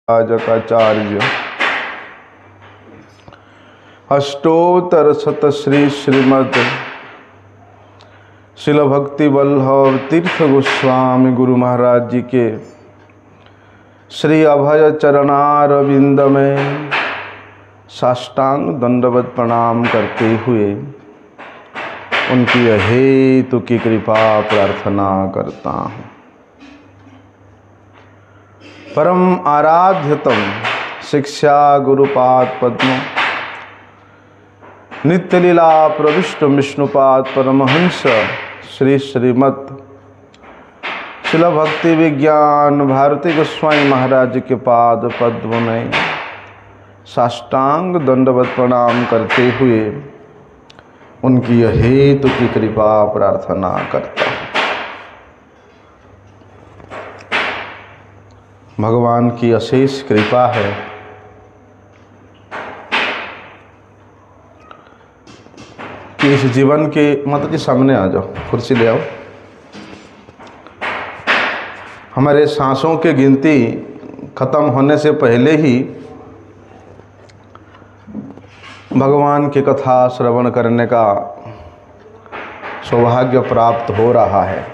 राजकाचार्य अष्टोत्तर शत श्री श्रीमद शिल भक्ति वल्लभ तीर्थ गोस्वामी गुरु महाराज जी के श्री अभय चरणारविंद में साष्टांग दंडवत प्रणाम करते हुए उनकी अहेतु की कृपा प्रार्थना करता हूँ। परम आराध्यतम शिक्षा गुरुपाद पद्म नित्य लीला प्रविष्ट विष्णुपाद परमहंस श्री श्रीमद शिल भक्ति विज्ञान भारती गोस्वामी महाराज के पाद पद्म में साष्टांग दंडवत प्रणाम करते हुए उनकी अहेतु की कृपा प्रार्थना करता हूँ। भगवान की अशेष कृपा है कि इस जीवन के माता जी सामने आ जाओ, कुर्सी ले आओ। हमारे सांसों की गिनती खत्म होने से पहले ही भगवान की कथा श्रवण करने का सौभाग्य प्राप्त हो रहा है।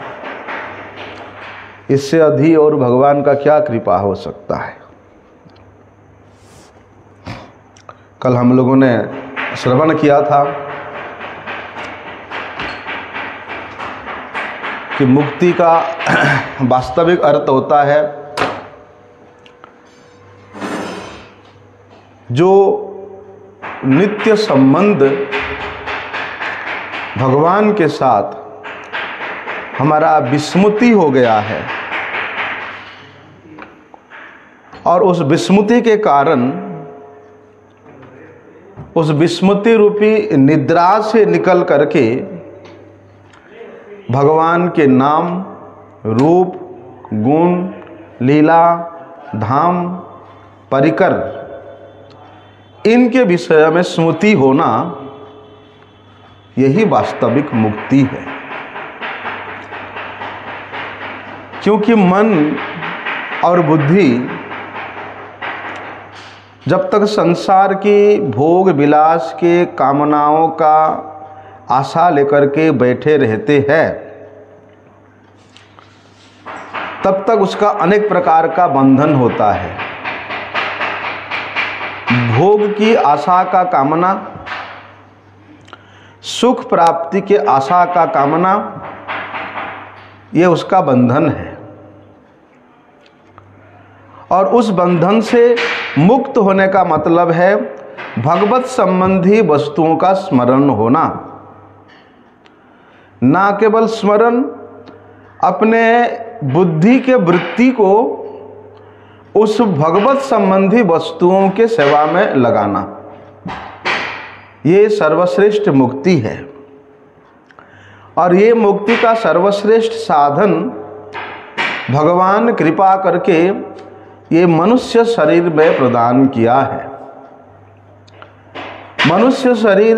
इससे अधिक और भगवान का क्या कृपा हो सकता है। कल हम लोगों ने श्रवण किया था कि मुक्ति का वास्तविक अर्थ होता है जो नित्य संबंध भगवान के साथ हमारा विस्मृति हो गया है और उस विस्मृति के कारण उस विस्मृति रूपी निद्रा से निकल करके भगवान के नाम, रूप, गुण, लीला, धाम, परिकर इनके विषय में स्मृति होना, यही वास्तविक मुक्ति है। क्योंकि मन और बुद्धि जब तक संसार की भोग विलास के कामनाओं का आशा लेकर के बैठे रहते हैं, तब तक उसका अनेक प्रकार का बंधन होता है। भोग की आशा का कामना, सुख प्राप्ति के आशा का कामना, ये उसका बंधन है। और उस बंधन से मुक्त होने का मतलब है भगवत संबंधी वस्तुओं का स्मरण होना। ना केवल स्मरण, अपने बुद्धि के वृत्ति को उस भगवत संबंधी वस्तुओं के सेवा में लगाना, ये सर्वश्रेष्ठ मुक्ति है। और ये मुक्ति का सर्वश्रेष्ठ साधन भगवान कृपा करके ये मनुष्य शरीर में प्रदान किया है। मनुष्य शरीर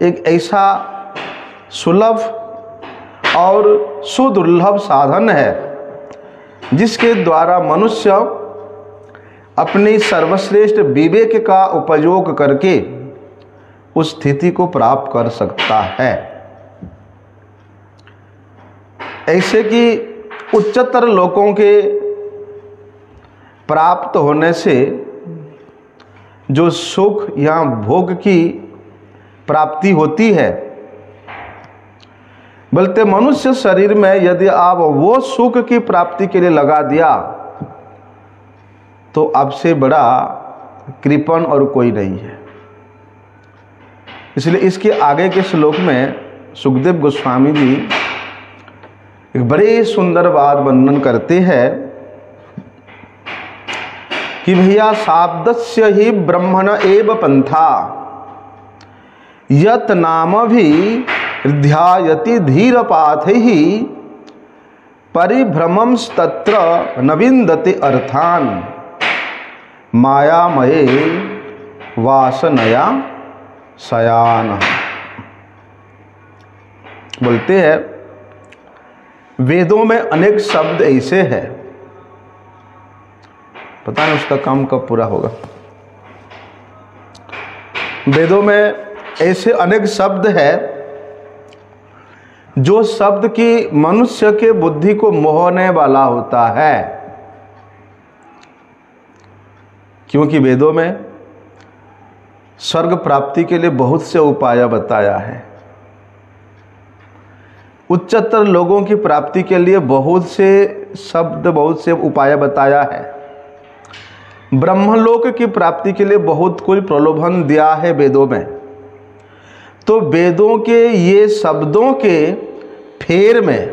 एक ऐसा सुलभ और सुदुर्लभ साधन है जिसके द्वारा मनुष्य अपनी सर्वश्रेष्ठ विवेक का उपयोग करके उस स्थिति को प्राप्त कर सकता है। ऐसे कि उच्चतर लोकों के प्राप्त होने से जो सुख या भोग की प्राप्ति होती है, बल्कि मनुष्य शरीर में यदि आप वो सुख की प्राप्ति के लिए लगा दिया तो आपसे बड़ा कृपण और कोई नहीं है। इसलिए इसके आगे के श्लोक में सुखदेव गोस्वामी जी एक बड़े सुंदर बात वर्णन करते हैं कि भैया शाब्दस्य ही ब्रह्मण एव पंथा यत नाम भी ध्यायति धीरपाथ ही परिभ्रमं तत्र न विन्दति अर्थान मायामये वासनया शयान। बोलते हैं वेदों में अनेक शब्द ऐसे हैं पता नहीं उसका काम कब पूरा होगा। वेदों में ऐसे अनेक शब्द हैं जो शब्द की मनुष्य के बुद्धि को मोहने वाला होता है, क्योंकि वेदों में स्वर्ग प्राप्ति के लिए बहुत से उपाय बताया है। उच्चतर लोगों की प्राप्ति के लिए बहुत से शब्द, बहुत से उपाय बताया है। ब्रह्मलोक की प्राप्ति के लिए बहुत कुछ प्रलोभन दिया है वेदों में। तो वेदों के ये शब्दों के फेर में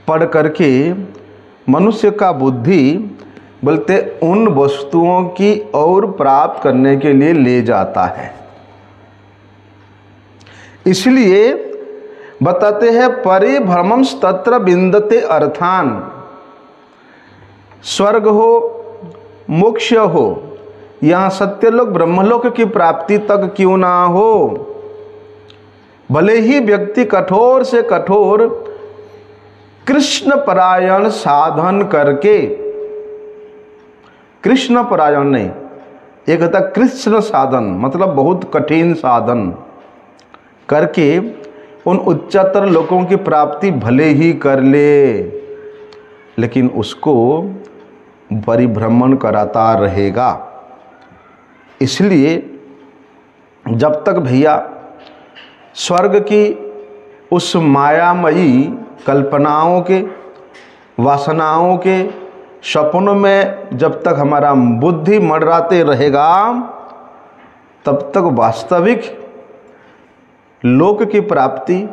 पढ़ करके मनुष्य का बुद्धि बोलते उन वस्तुओं की ओर प्राप्त करने के लिए ले जाता है। इसलिए बताते हैं परिभ्रमं तत्र विन्दते अर्थान। स्वर्ग हो, मोक्ष हो, यहाँ सत्यलोक ब्रह्मलोक की प्राप्ति तक क्यों ना हो, भले ही व्यक्ति कठोर से कठोर कृष्ण परायण साधन करके, कृष्ण परायण नहीं, एक होता कृष्ण साधन मतलब बहुत कठिन साधन करके उन उच्चतर लोकों की प्राप्ति भले ही कर ले, लेकिन उसको परिभ्रमण कराता रहेगा। इसलिए जब तक भैया स्वर्ग की उस मायामयी कल्पनाओं के, वासनाओं के सपनों में जब तक हमारा बुद्धि मंडराते रहेगा, तब तक वास्तविक लोक की प्राप्ति,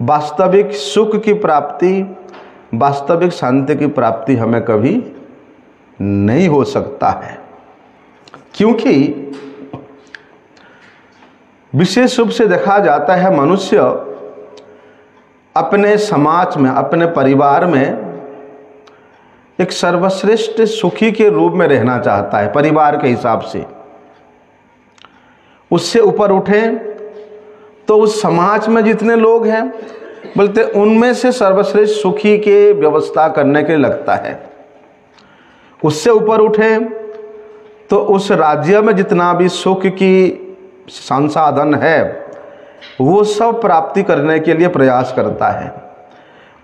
वास्तविक सुख की प्राप्ति, वास्तविक शांति की प्राप्ति हमें कभी नहीं हो सकता है। क्योंकि विशेष रूप से देखा जाता है मनुष्य अपने समाज में, अपने परिवार में एक सर्वश्रेष्ठ सुखी के रूप में रहना चाहता है। परिवार के हिसाब से उससे ऊपर उठें तो उस समाज में जितने लोग हैं बोलते उनमें से सर्वश्रेष्ठ सुखी के व्यवस्था करने के लिए लगता है। उससे ऊपर उठें तो उस राज्य में जितना भी सुख की संसाधन है वो सब प्राप्ति करने के लिए प्रयास करता है।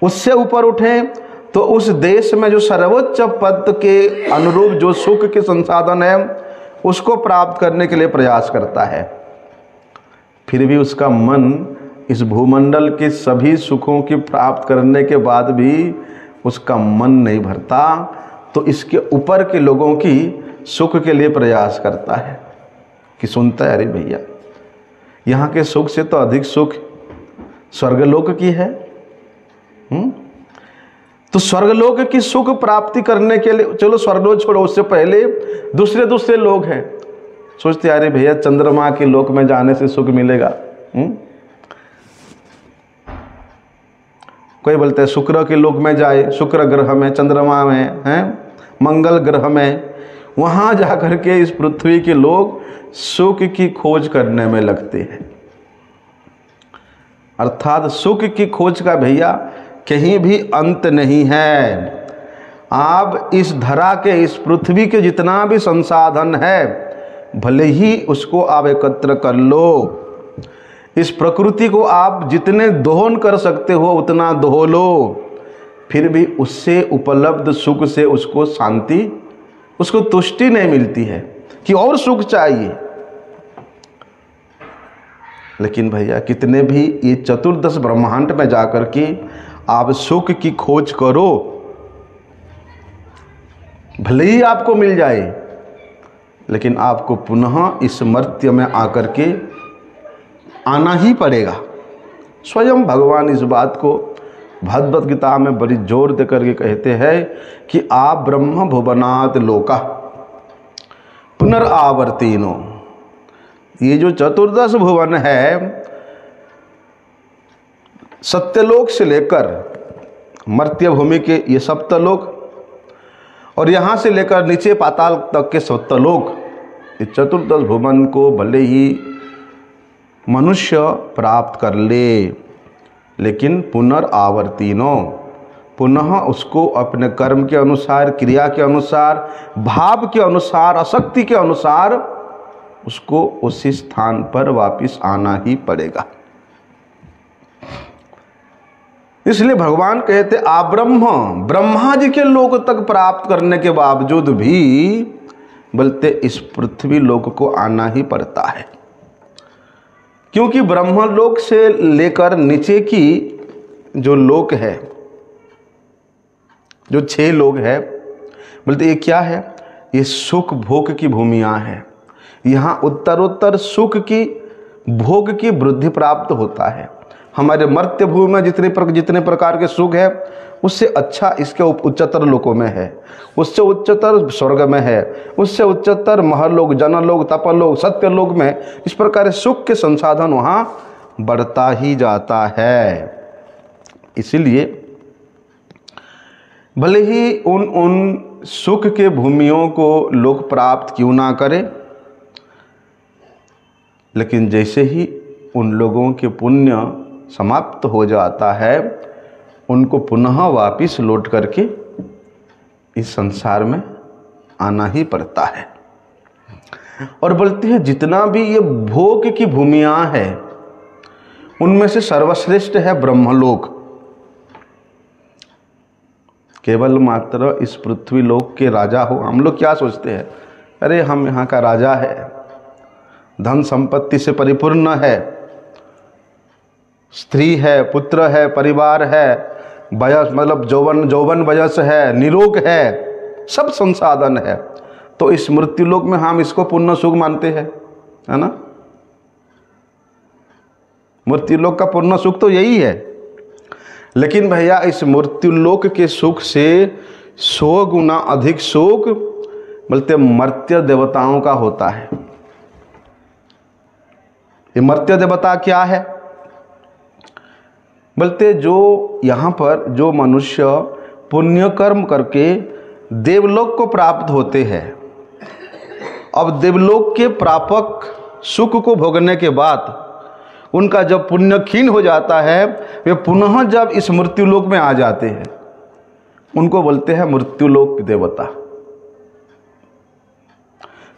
उससे ऊपर उठें तो उस देश में जो सर्वोच्च पद के अनुरूप जो सुख के संसाधन है उसको प्राप्त करने के लिए प्रयास करता है। फिर भी उसका मन इस भूमंडल के सभी सुखों की प्राप्त करने के बाद भी उसका मन नहीं भरता, तो इसके ऊपर के लोगों की सुख के लिए प्रयास करता है कि सुनता है अरे भैया यहाँ के सुख से तो अधिक सुख स्वर्गलोक की है। तो स्वर्गलोक की सुख प्राप्ति करने के लिए, चलो स्वर्गलोक छोड़ो, उससे पहले दूसरे लोग हैं, सोचते अरे भैया चंद्रमा के लोक में जाने से सुख मिलेगा। कोई बोलते हैं शुक्र के लोक में जाए, शुक्र ग्रह में, चंद्रमा में हैं, मंगल ग्रह में, वहां जाकर के इस पृथ्वी के लोग सुख की खोज करने में लगते हैं। अर्थात सुख की खोज का भैया कहीं भी अंत नहीं है। आप इस धरा के, इस पृथ्वी के जितना भी संसाधन है भले ही उसको आप एकत्र कर लो, इस प्रकृति को आप जितने दोहन कर सकते हो उतना दोह लो, फिर भी उससे उपलब्ध सुख से उसको शांति, उसको तुष्टि नहीं मिलती है कि और सुख चाहिए। लेकिन भैया कितने भी ये चतुर्दश ब्रह्मांड में जाकर के आप सुख की खोज करो, भले ही आपको मिल जाए, लेकिन आपको पुनः इस मर्त्य में आकर के आना ही पड़ेगा। स्वयं भगवान इस बात को भगवद गीता में बड़ी जोर देकर के कहते हैं कि आप ब्रह्म भुवनात् लोका पुनरावर्तिनो। ये जो चतुर्दश भुवन है, सत्यलोक से लेकर मर्त्य भूमि के ये सप्तलोक और यहाँ से लेकर नीचे पाताल तक के सप्तलोक, इस चतुर्दश भुवन को भले ही मनुष्य प्राप्त कर ले, लेकिन पुनरावर्तिनो पुनः उसको अपने कर्म के अनुसार, क्रिया के अनुसार, भाव के अनुसार, आसक्ति के अनुसार उसको उसी स्थान पर वापस आना ही पड़ेगा। इसलिए भगवान कहते आब्रह्म, ब्रह्मा जी के लोक तक प्राप्त करने के बावजूद भी बोलते इस पृथ्वी लोक को आना ही पड़ता है, क्योंकि ब्रह्मलोक से लेकर नीचे की जो लोक है, जो 6 लोग है, बोलते ये क्या है? ये सुख भोग की भूमियां हैं। यहाँ उत्तरोत्तर सुख की, भोग की वृद्धि प्राप्त होता है। हमारे मर्त्य भूमि में जितने प्रकार के सुख है, उससे अच्छा इसके उच्चतर लोकों में है, उससे उच्चतर स्वर्ग में है, उससे उच्चतर महलोक, जनलोक, तपलोक, सत्यलोक में इस प्रकार सुख के संसाधन वहाँ बढ़ता ही जाता है। इसीलिए भले ही उन सुख के भूमियों को लोग प्राप्त क्यों ना करें, लेकिन जैसे ही उन लोगों के पुण्य समाप्त हो जाता है, उनको पुनः वापिस लौट करके इस संसार में आना ही पड़ता है। और बोलते हैं जितना भी ये भोग की भूमियां हैं, उनमें से सर्वश्रेष्ठ है ब्रह्मलोक। केवल मात्र इस पृथ्वी लोक के राजा हो, हम लोग क्या सोचते हैं, अरे हम यहाँ का राजा है, धन संपत्ति से परिपूर्ण है, स्त्री है, पुत्र है, परिवार है, वयस मतलब जौवन वयस है, निरोग है, सब संसाधन है, तो इस मृत्युलोक में हम इसको पुण्य सुख मानते हैं, है ना। मृत्युलोक का पुण्य सुख तो यही है। लेकिन भैया इस मृत्युलोक के सुख से 100 गुना अधिक सुख बोलते मर्त्य देवताओं का होता है। ये मर्त्य देवता क्या है? बोलते जो यहाँ पर जो मनुष्य पुण्य कर्म करके देवलोक को प्राप्त होते हैं, अब देवलोक के प्रापक सुख को भोगने के बाद उनका जब पुण्य क्षीण हो जाता है, वे पुनः जब इस मृत्युलोक में आ जाते हैं, उनको बोलते हैं मृत्युलोक देवता।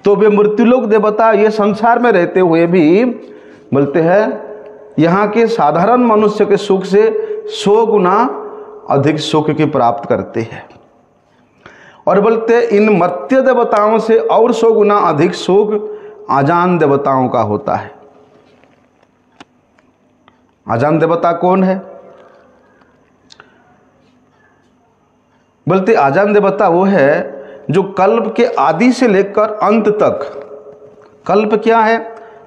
तो वे मृत्युलोक देवता ये संसार में रहते हुए भी बोलते हैं यहाँ के साधारण मनुष्य के सुख से 100 गुना अधिक सुख की प्राप्त करते हैं। और बोलते इन मर्त्य देवताओं से और 100 गुना अधिक सुख आजान देवताओं का होता है। आजान देवता कौन है? बोलते आजान देवता वो है जो कल्प के आदि से लेकर अंत तक, कल्प क्या है?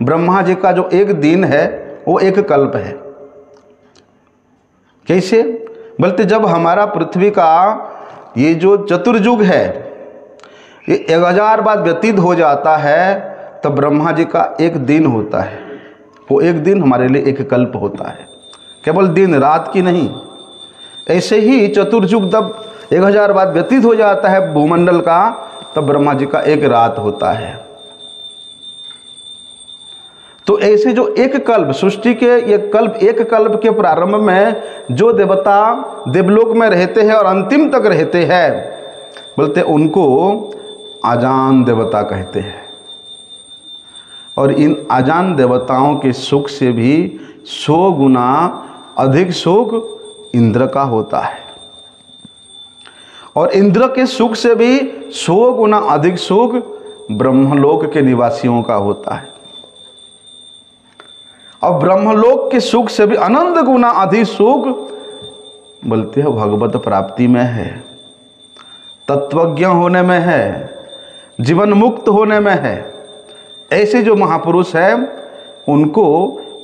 ब्रह्मा जी का जो एक दिन है वो एक कल्प है। कैसे? बोलते जब हमारा पृथ्वी का ये जो चतुर्युग है ये 1000 बार व्यतीत हो जाता है, तब ब्रह्मा जी का एक दिन होता है, वो एक दिन हमारे लिए एक कल्प होता है, केवल दिन रात की नहीं। ऐसे ही चतुर्युग जब 1000 बार व्यतीत हो जाता है भूमंडल का, तब ब्रह्मा जी का एक रात होता है। तो ऐसे जो एक कल्प सृष्टि के ये कल्प, एक कल्प के प्रारंभ में जो देवता देवलोक में रहते हैं और अंतिम तक रहते हैं, बोलते उनको आजान देवता कहते हैं। और इन आजान देवताओं के सुख से भी 100 गुना अधिक सुख इंद्र का होता है, और इंद्र के सुख से भी 100 गुना अधिक सुख ब्रह्मलोक के निवासियों का होता है। और ब्रह्मलोक के सुख से भी अनंत गुना अधिक सुख बोलते हैं भगवत प्राप्ति में है, तत्वज्ञ होने में है, जीवन मुक्त होने में है। ऐसे जो महापुरुष हैं उनको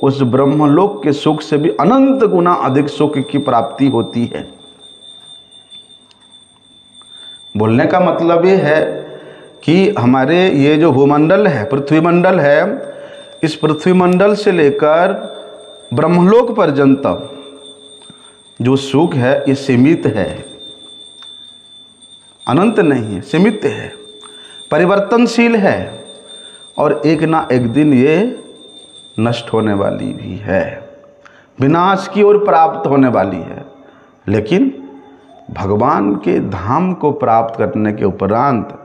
उस ब्रह्मलोक के सुख से भी अनंत गुना अधिक सुख की प्राप्ति होती है। बोलने का मतलब ये है कि हमारे ये जो भूमंडल है, पृथ्वी मंडल है, इस पृथ्वी मंडल से लेकर ब्रह्मलोक पर्यंत जो सुख है ये सीमित है, अनंत नहीं है, सीमित है, परिवर्तनशील है, और एक ना एक दिन ये नष्ट होने वाली भी है, विनाश की ओर प्राप्त होने वाली है। लेकिन भगवान के धाम को प्राप्त करने के उपरांत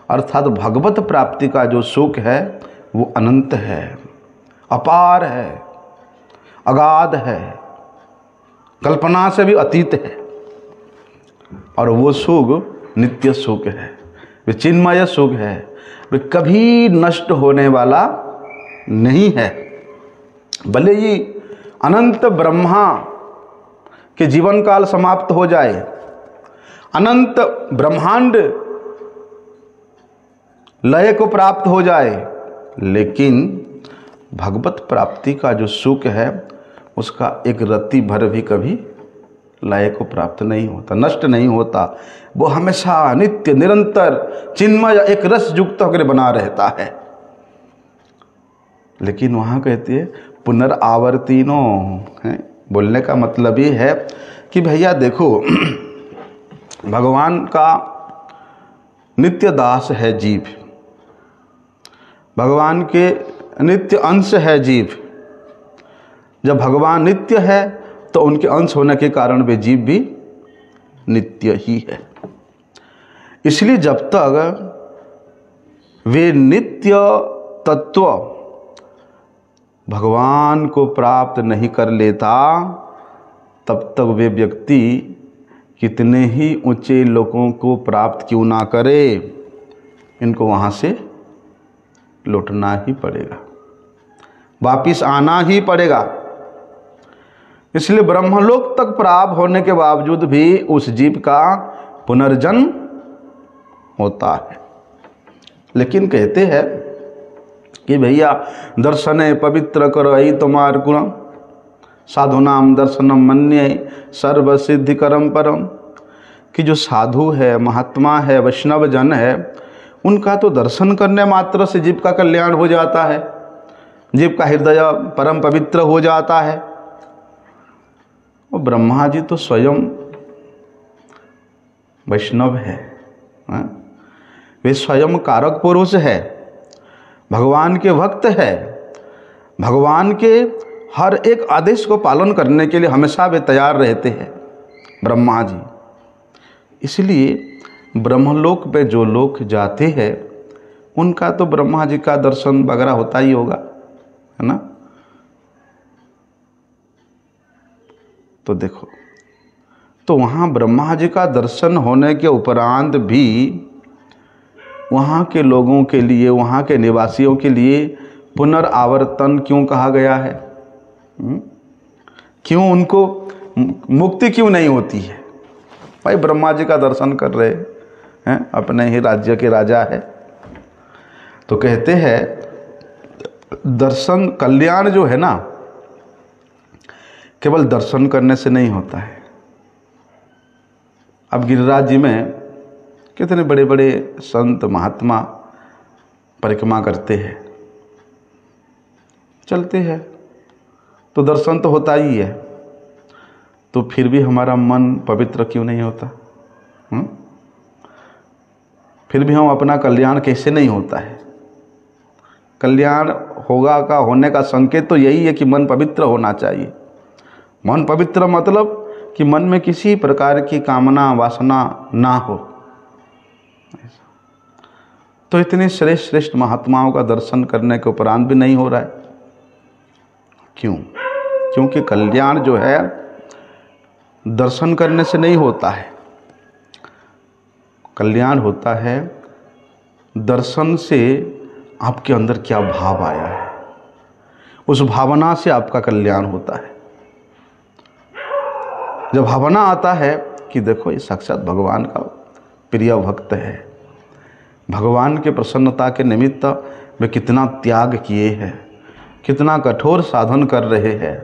अर्थात भगवत प्राप्ति का जो सुख है वो अनंत है, अपार है, अगाध है, कल्पना से भी अतीत है। और वो सुख नित्य सुख है, वे चिन्मय सुख है, वे कभी नष्ट होने वाला नहीं है। भले ही अनंत ब्रह्मा के जीवन काल समाप्त हो जाए, अनंत ब्रह्मांड लय को प्राप्त हो जाए, लेकिन भगवत प्राप्ति का जो सुख है उसका एक रत्ती भर भी कभी लय को प्राप्त नहीं होता, नष्ट नहीं होता। वो हमेशा नित्य निरंतर चिन्मय एक रस युक्त होकर बना रहता है। लेकिन वहाँ कहती है पुनरावर्तीनो है। बोलने का मतलब ये है कि भैया देखो, भगवान का नित्य दास है जीव, भगवान के नित्य अंश है जीव। जब भगवान नित्य है तो उनके अंश होने के कारण वे जीव भी नित्य ही है। इसलिए जब तक वे नित्य तत्व भगवान को प्राप्त नहीं कर लेता, तब तक वे व्यक्ति कितने ही ऊंचे लोगों को प्राप्त क्यों ना करे, इनको वहाँ से लौटना ही पड़ेगा, वापिस आना ही पड़ेगा। इसलिए ब्रह्मलोक तक प्राप्त होने के बावजूद भी उस जीव का पुनर्जन्म होता है। लेकिन कहते हैं कि भैया दर्शने पवित्र करई तुम्हार गुणम साधुनाम दर्शनम मन्ये सर्व सिद्धि करम परम, कि जो साधु है, महात्मा है, वैष्णव जन है, उनका तो दर्शन करने मात्र से जीव का कल्याण हो जाता है, जीव का हृदय परम पवित्र हो जाता है। और ब्रह्मा जी तो स्वयं वैष्णव है, वे स्वयं कारक पुरुष है, भगवान के भक्त है, भगवान के हर एक आदेश को पालन करने के लिए हमेशा वे तैयार रहते हैं ब्रह्मा जी। इसलिए ब्रह्मलोक पे जो लोग जाते हैं उनका तो ब्रह्मा जी का दर्शन वगैरह होता ही होगा, है ना। तो देखो, तो वहाँ ब्रह्मा जी का दर्शन होने के उपरांत भी वहाँ के लोगों के लिए, वहाँ के निवासियों के लिए पुनरावर्तन क्यों कहा गया है? क्यों उनको मुक्ति क्यों नहीं होती है? भाई ब्रह्मा जी का दर्शन कर रहे हैं, अपने ही राज्य के राजा है। तो कहते हैं दर्शन कल्याण जो है ना, केवल दर्शन करने से नहीं होता है। अब गिरिराज जी में कितने बड़े बड़े संत महात्मा परिक्रमा करते हैं, चलते हैं, तो दर्शन तो होता ही है, तो फिर भी हमारा मन पवित्र क्यों नहीं होता? फिर भी हम अपना कल्याण कैसे नहीं होता है? कल्याण होगा का होने का संकेत तो यही है कि मन पवित्र होना चाहिए। मन पवित्र मतलब कि मन में किसी प्रकार की कामना वासना ना हो। तो इतने श्रेष्ठ श्रेष्ठ महात्माओं का दर्शन करने के उपरांत भी नहीं हो रहा है। क्यों? क्योंकि कल्याण जो है दर्शन करने से नहीं होता है, कल्याण होता है दर्शन से आपके अंदर क्या भाव आया है, उस भावना से आपका कल्याण होता है। जब भावना आता है कि देखो ये साक्षात भगवान का प्रिय भक्त है, भगवान के प्रसन्नता के निमित्त वे कितना त्याग किए हैं, कितना कठोर साधन कर रहे हैं,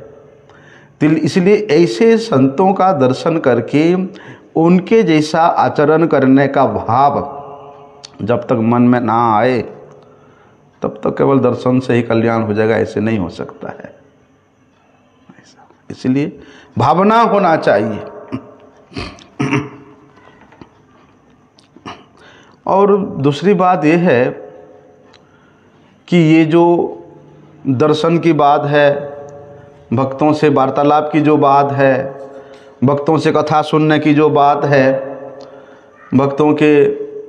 इसलिए ऐसे संतों का दर्शन करके उनके जैसा आचरण करने का भाव जब तक मन में ना आए तब तक केवल दर्शन से ही कल्याण हो जाएगा, ऐसे नहीं हो सकता है। इसलिए भावना होना चाहिए। और दूसरी बात यह है कि ये जो दर्शन की बात है, भक्तों से वार्तालाप की जो बात है, भक्तों से कथा सुनने की जो बात है, भक्तों के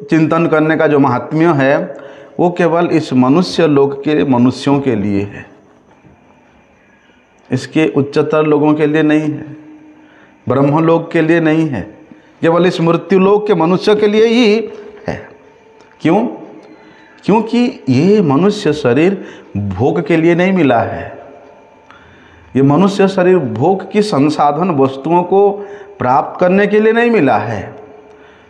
चिंतन करने का जो महात्म्य है, वो केवल इस मनुष्य लोक के मनुष्यों के लिए है, इसके उच्चतर लोगों के लिए नहीं है, ब्रह्मलोक के लिए नहीं है, केवल इस मृत्युलोक के मनुष्य के लिए ही है। क्यों? क्योंकि ये मनुष्य शरीर भोग के लिए नहीं मिला है। ये मनुष्य शरीर भोग की संसाधन वस्तुओं को प्राप्त करने के लिए नहीं मिला है।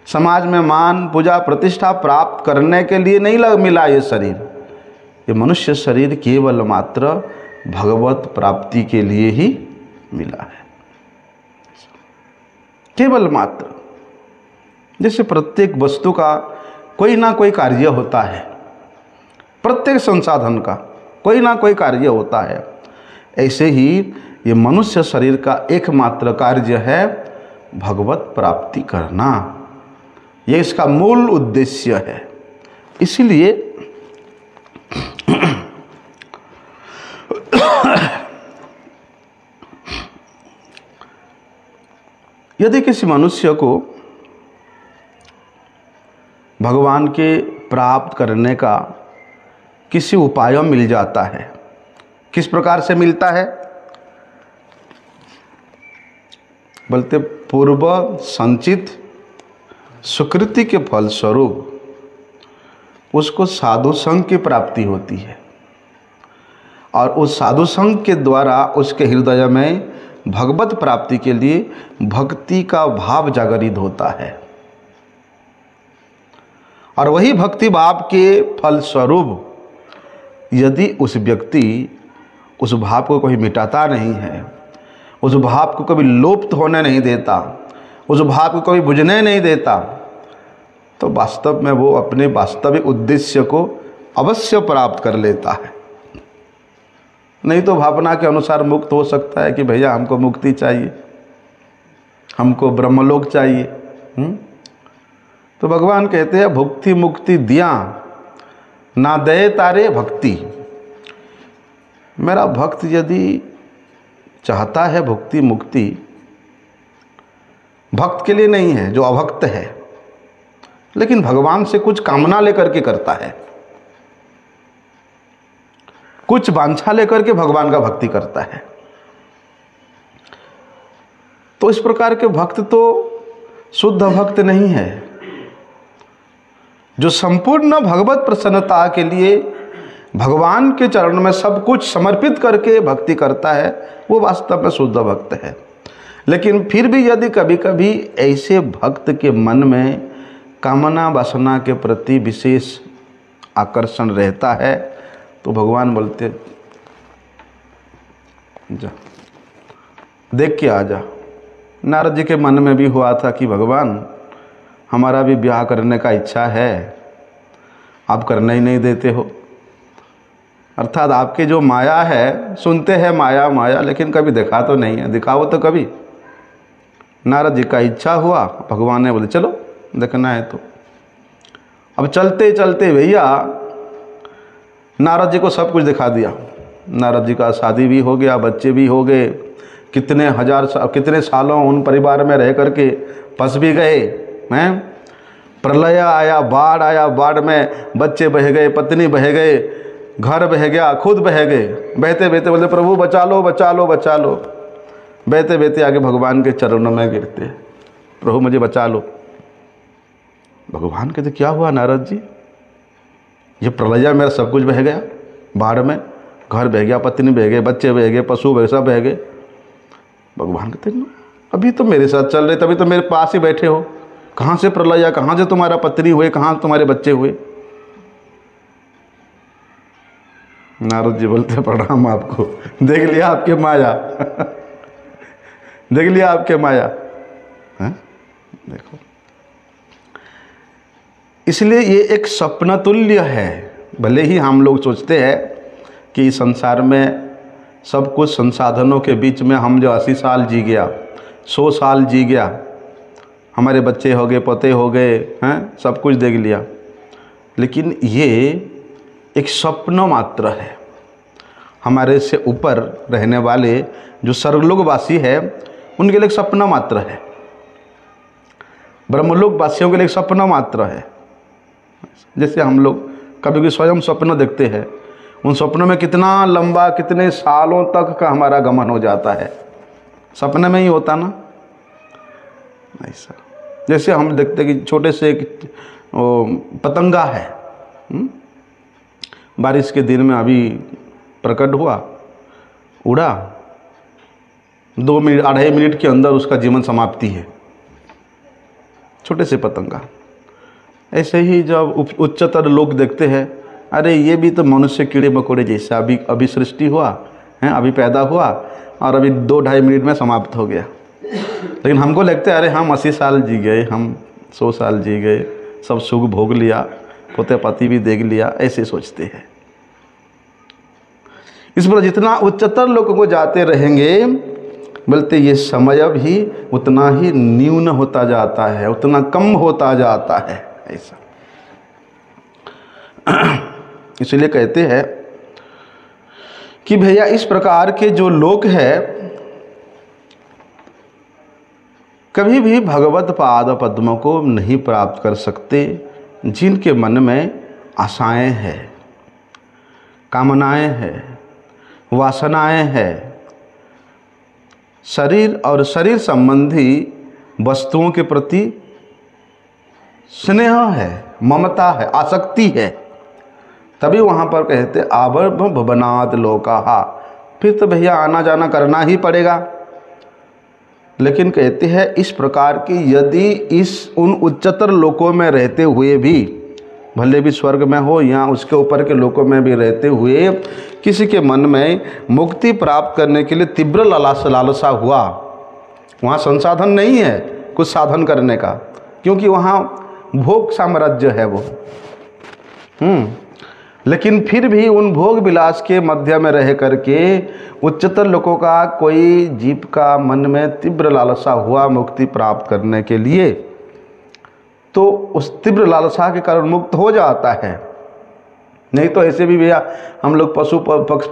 समाज में मान पूजा प्रतिष्ठा प्राप्त करने के लिए नहीं मिला ये शरीर। ये मनुष्य शरीर केवल मात्र भगवत प्राप्ति के लिए ही मिला है, केवल मात्र। जैसे प्रत्येक वस्तु का कोई ना कोई कार्य होता है, प्रत्येक संसाधन का कोई ना कोई कार्य होता है, ऐसे ही ये मनुष्य शरीर का एकमात्र कार्य है भगवत प्राप्ति करना। ये इसका मूल उद्देश्य है। इसलिए यदि किसी मनुष्य को भगवान के प्राप्त करने का किसी उपाय मिल जाता है, किस प्रकार से मिलता है? बोलते पूर्व संचित सुकृति के फलस्वरूप उसको साधु संघ की प्राप्ति होती है, और उस साधु संघ के द्वारा उसके हृदय में भगवत प्राप्ति के लिए भक्ति का भाव जागृत होता है, और वही भक्ति भाव के फलस्वरूप यदि उस व्यक्ति उस भाव को कभी मिटाता नहीं है, उस भाव को कभी लोप्त होने नहीं देता, उस भाव को कभी बुझने नहीं देता, तो वास्तव में वो अपने वास्तविक उद्देश्य को अवश्य प्राप्त कर लेता है। नहीं तो भावना के अनुसार मुक्त हो सकता है कि भैया हमको मुक्ति चाहिए, हमको ब्रह्मलोक चाहिए। तो भगवान कहते हैं भुक्ति मुक्ति दिया ना दे तारे भक्ति। मेरा भक्त यदि चाहता है भुक्ति मुक्ति, भक्त के लिए नहीं है जो अभक्त है, लेकिन भगवान से कुछ कामना लेकर के करता है, कुछ वांछा लेकर के भगवान का भक्ति करता है, तो इस प्रकार के भक्त तो शुद्ध भक्त नहीं है। जो संपूर्ण भगवत प्रसन्नता के लिए भगवान के चरण में सब कुछ समर्पित करके भक्ति करता है, वो वास्तव में शुद्ध भक्त है। लेकिन फिर भी यदि कभी कभी ऐसे भक्त के मन में कामना वासना के प्रति विशेष आकर्षण रहता है, तो भगवान बोलते जा देख के आ जा। नारद जी के मन में भी हुआ था कि भगवान हमारा भी ब्याह करने का इच्छा है, आप करने ही नहीं देते हो। अर्थात आपकी जो माया है, सुनते हैं माया माया, लेकिन कभी देखा तो नहीं है, दिखाओ तो कभी। नारद जी का इच्छा हुआ, भगवान ने बोले चलो देखना है तो। अब चलते चलते भैया नारद जी को सब कुछ दिखा दिया। नारद जी का शादी भी हो गया, बच्चे भी हो गए, कितने सालों उन परिवार में रह करके फंस भी गए हैं। प्रलय आया, बाढ़ आया, बाढ़ में बच्चे बह गए, पत्नी बह गए, घर बह गया, खुद बह गए। बहते बहते बोलते प्रभु बचा लो बचा लो बचा लो। बहते बहते आगे भगवान के चरणों में गिरते, प्रभु मुझे बचा लो। भगवान कहते क्या हुआ नारद जी, ये प्रलय मेरा सब कुछ बह गया, बाढ़ में घर बह गया, पत्नी बह गए, बच्चे बह गए, पशु बह सब बह गए। भगवान कहते अभी तो मेरे साथ चल रहे, तभी तो मेरे पास ही बैठे हो, कहाँ से प्रलय, कहाँ से तुम्हारा पत्नी हुए, कहाँ तुम्हारे बच्चे हुए। नारद जी बोलते प्रणाम आपको, देख लिया आपके माया देख लिया आपके माया है? देखो, इसलिए ये एक स्वप्न तुल्य है। भले ही हम लोग सोचते हैं कि इस संसार में सब कुछ संसाधनों के बीच में हम जो 80 साल जी गया, 100 साल जी गया, हमारे बच्चे हो गए, पोते हो गए हैं, सब कुछ देख लिया, लेकिन ये एक स्वप्न मात्र है। हमारे से ऊपर रहने वाले जो स्वर्गलोकवासी है, उनके लिए एक सपना मात्र है, ब्रह्मलोक वासियों के लिए एक सपना मात्र है। जैसे हम लोग कभी भी स्वयं स्वप्न देखते हैं, उन सपनों में कितना लंबा, कितने सालों तक का हमारा गमन हो जाता है, सपने में ही होता ना। ऐसा जैसे हम देखते कि छोटे से एक पतंगा है, बारिश के दिन में अभी प्रकट हुआ, उड़ा, 2 मिनट 2.5 मिनट के अंदर उसका जीवन समाप्ति है, छोटे से पतंगा। ऐसे ही जब उच्चतर लोग देखते हैं, अरे ये भी तो मनुष्य कीड़े मकोड़े जैसा, अभी सृष्टि हुआ है, अभी पैदा हुआ और अभी 2-2.5 मिनट में समाप्त हो गया। लेकिन हमको लगता है अरे हम 80 साल जी गए, हम 100 साल जी गए, सब सुख भोग लिया, पोते पति भी देख लिया, ऐसे सोचते हैं। इस पर जितना उच्चतर लोगों को जाते रहेंगे, बोलते ये समय भी उतना ही न्यून होता जाता है, उतना कम होता जाता है। ऐसा इसलिए कहते हैं कि भैया इस प्रकार के जो लोग हैं कभी भी भगवत पाद पद्मों को नहीं प्राप्त कर सकते, जिनके मन में आशाएं हैं, कामनाएं हैं, वासनाएं हैं, शरीर और शरीर संबंधी वस्तुओं के प्रति स्नेह है, ममता है, आसक्ति है। तभी वहाँ पर कहते आवर्भ भवनात् लोकाहा, फिर तो भैया आना जाना करना ही पड़ेगा। लेकिन कहते हैं इस प्रकार की यदि उन उच्चतर लोकों में रहते हुए भी, भले भी स्वर्ग में हो या उसके ऊपर के लोकों में भी रहते हुए, किसी के मन में मुक्ति प्राप्त करने के लिए तीव्र लालसा हुआ, वहाँ संसाधन नहीं है कुछ साधन करने का, क्योंकि वहाँ भोग साम्राज्य है वो। लेकिन फिर भी उन भोग विलास के मध्य में रह करके उच्चतर लोगों का कोई जीव का मन में तीव्र लालसा हुआ मुक्ति प्राप्त करने के लिए, तो उस तीव्र लालसा के कारण मुक्त हो जाता है। नहीं तो ऐसे भी भैया हम लोग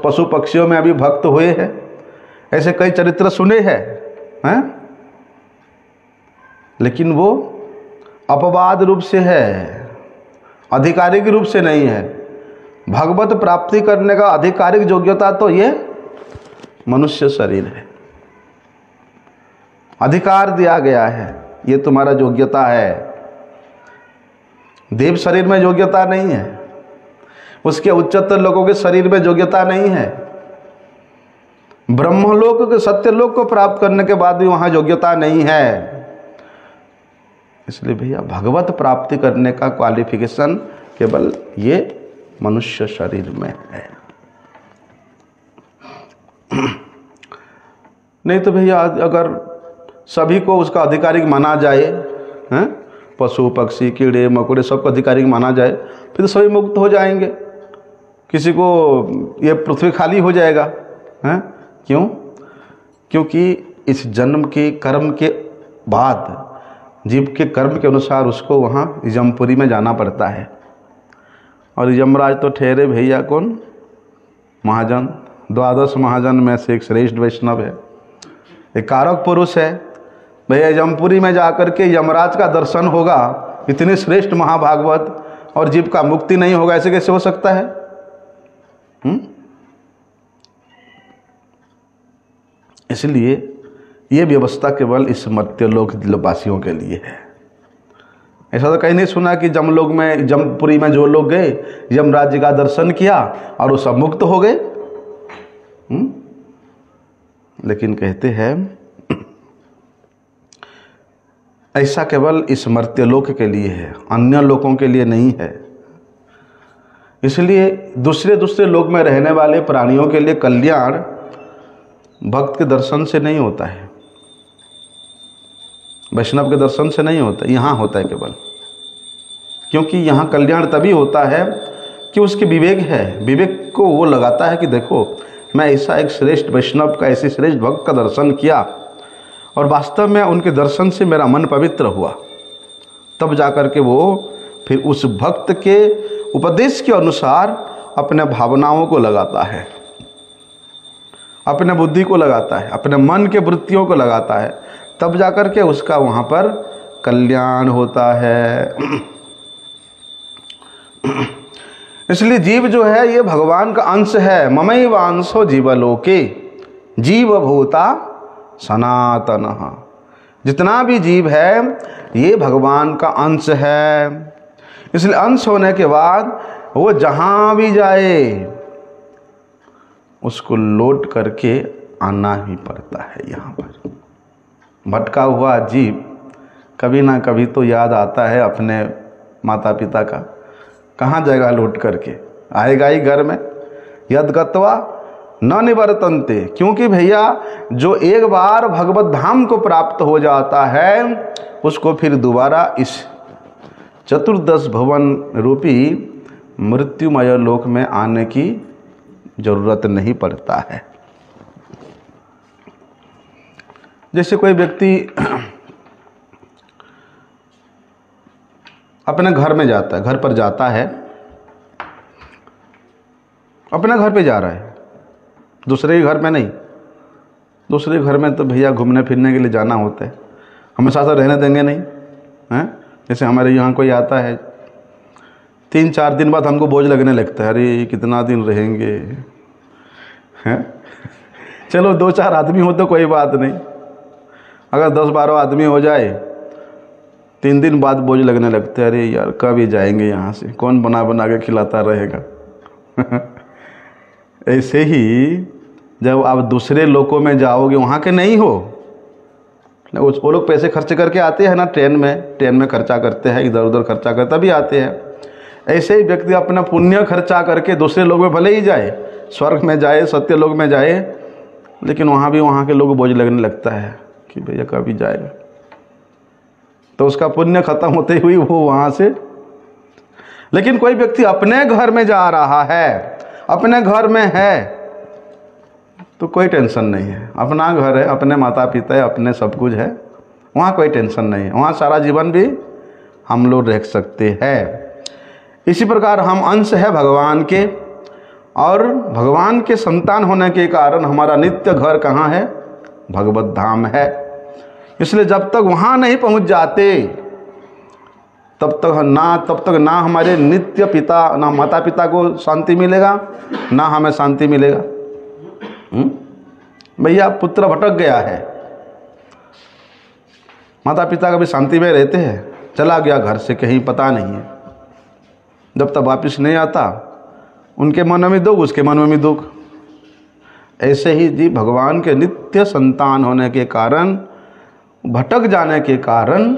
पशु पक्षियों में अभी भक्त हुए हैं, ऐसे कई चरित्र सुने हैं, लेकिन वो अपवाद रूप से है, आधिकारिक रूप से नहीं है। भगवत प्राप्ति करने का आधिकारिक योग्यता तो ये मनुष्य शरीर है, अधिकार दिया गया है, ये तुम्हारा योग्यता है। देव शरीर में योग्यता नहीं है, उसके उच्चतर लोगों के शरीर में योग्यता नहीं है। ब्रह्मलोक के सत्यलोक को प्राप्त करने के बाद भी वहां योग्यता नहीं है। इसलिए भैया भगवत प्राप्ति करने का क्वालिफिकेशन केवल ये मनुष्य शरीर में है। नहीं तो भैया अगर सभी को उसका आधिकारिक माना जाए, हैं, पशु पक्षी कीड़े मकोड़े सबको आधिकारिक माना जाए, फिर तो सभी मुक्त हो जाएंगे, किसी को ये पृथ्वी खाली हो जाएगा। हैं क्यों? क्योंकि इस जन्म के कर्म के बाद जीव के कर्म के अनुसार उसको वहाँ यमपुरी में जाना पड़ता है। और यमराज तो ठहरे भैया कौन? महाजन, 12 महाजन में से एक श्रेष्ठ वैष्णव है, एक कारक पुरुष है। भैया यमपुरी में जाकर के यमराज का दर्शन होगा, इतने श्रेष्ठ महाभागवत, और जीव का मुक्ति नहीं होगा, ऐसे कैसे हो सकता है? इसलिए ये व्यवस्था केवल इस मर्त्यलोक वासियों के लिए है। ऐसा तो कहीं नहीं सुना कि जमलोक में, जमपुरी में जो लोग गए यमराज जी का दर्शन किया और वो सब मुक्त हो गए। लेकिन कहते हैं ऐसा केवल इस मर्त्यलोक के लिए है, अन्य लोगों के लिए नहीं है। इसलिए दूसरे लोक में रहने वाले प्राणियों के लिए कल्याण भक्त के दर्शन से नहीं होता है, वैष्णव के दर्शन से नहीं होता, यहाँ होता है केवल। क्योंकि यहाँ कल्याण तभी होता है कि उसके विवेक है, विवेक को वो लगाता है कि देखो मैं ऐसा एक श्रेष्ठ वैष्णव का, ऐसे श्रेष्ठ भक्त का दर्शन किया और वास्तव में उनके दर्शन से मेरा मन पवित्र हुआ, तब जाकर के वो फिर उस भक्त के उपदेश के अनुसार अपने भावनाओं को लगाता है, अपने बुद्धि को लगाता है, अपने मन के वृत्तियों को लगाता है, तब जाकर के उसका वहाँ पर कल्याण होता है। इसलिए जीव जो है ये भगवान का अंश है। ममैव अंशो जीवलोके जीव भूता सनातनः। जितना भी जीव है ये भगवान का अंश है। इसलिए अंश होने के बाद वो जहाँ भी जाए उसको लौट करके आना ही पड़ता है। यहाँ पर भटका हुआ जीव कभी ना कभी तो याद आता है अपने माता पिता का। कहाँ जाएगा लौट करके? आएगा ही घर में। यद गत्वा न निवर्तन्ते। क्योंकि भैया जो एक बार भगवत धाम को प्राप्त हो जाता है उसको फिर दोबारा इस चतुर्दश भवन रूपी मृत्युमय लोक में आने की जरूरत नहीं पड़ता है। जैसे कोई व्यक्ति अपने घर में जाता है, घर पर जाता है, अपने घर पे जा रहा है, दूसरे के घर में नहीं। दूसरे घर में तो भैया घूमने फिरने के लिए जाना होता है, हमेशा से रहने देंगे नहीं हैं। जैसे हमारे यहाँ कोई आता है 3-4 दिन बाद हमको बोझ लगने लगता है, अरे कितना दिन रहेंगे हैं। चलो 2-4 आदमी हो तो कोई बात नहीं, अगर 10-12 आदमी हो जाए 3 दिन बाद बोझ लगने लगते हैं, अरे यार कब ही जाएंगे यहाँ से, कौन बना बना के खिलाता रहेगा। ऐसे ही जब आप दूसरे लोकों में जाओगे, वहाँ के नहीं हो, वो लोग पैसे खर्च करके आते हैं ना, ट्रेन में खर्चा करते हैं, इधर उधर खर्चा कर तभी आते हैं। ऐसे ही व्यक्ति अपना पुण्य खर्चा करके दूसरे लोग में भले ही जाए, स्वर्ग में जाए, सत्य लोक में जाए, लेकिन वहाँ भी वहाँ के लोग बोझ लगने लगता है कि भैया कभी जाएगा। तो उसका पुण्य खत्म होते हुए वो वहाँ से। लेकिन कोई व्यक्ति अपने घर में जा रहा है, अपने घर में है, तो कोई टेंशन नहीं है। अपना घर है, अपने माता पिता है, अपने सब कुछ है, वहाँ कोई टेंशन नहीं है, वहाँ सारा जीवन भी हम लोग रह सकते हैं। इसी प्रकार हम अंश है भगवान के, और भगवान के संतान होने के कारण हमारा नित्य घर कहाँ है? भगवत धाम है। इसलिए जब तक वहाँ नहीं पहुँच जाते तब तक ना हमारे नित्य पिता, ना माता पिता को शांति मिलेगा, ना हमें शांति मिलेगा। भैया पुत्र भटक गया है, माता पिता कभी शांति में रहते हैं? चला गया घर से कहीं, पता नहीं है, जब तक वापस नहीं आता उनके मन में दुख, उसके मन में भी दुख। ऐसे ही जी भगवान के नित्य संतान होने के कारण, भटक जाने के कारण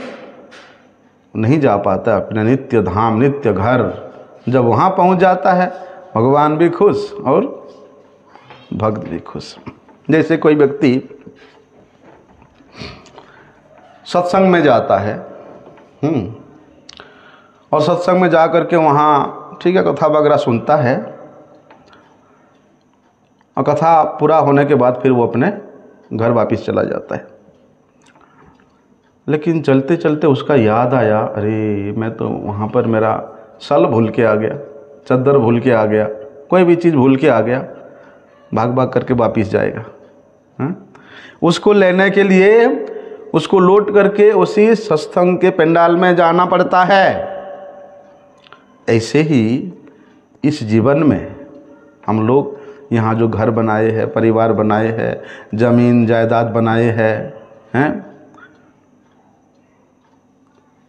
नहीं जा पाता अपने नित्य धाम, नित्य घर। जब वहाँ पहुँच जाता है भगवान भी खुश और भक्त भी खुश। जैसे कोई व्यक्ति सत्संग में जाता है और सत्संग में जा कर के वहाँ ठीक है कथा वगैरह सुनता है, और कथा पूरा होने के बाद फिर वो अपने घर वापस चला जाता है। लेकिन चलते चलते उसका याद आया, अरे मैं तो वहाँ पर मेरा सल भूल के आ गया, चद्दर भूल के आ गया, कोई भी चीज़ भूल के आ गया, भाग भाग करके वापस जाएगा। उसको लेने के लिए उसको लौट करके उसी सत्संग के पंडाल में जाना पड़ता है। ऐसे ही इस जीवन में हम लोग यहाँ जो घर बनाए हैं, परिवार बनाए हैं, ज़मीन जायदाद बनाए हैं,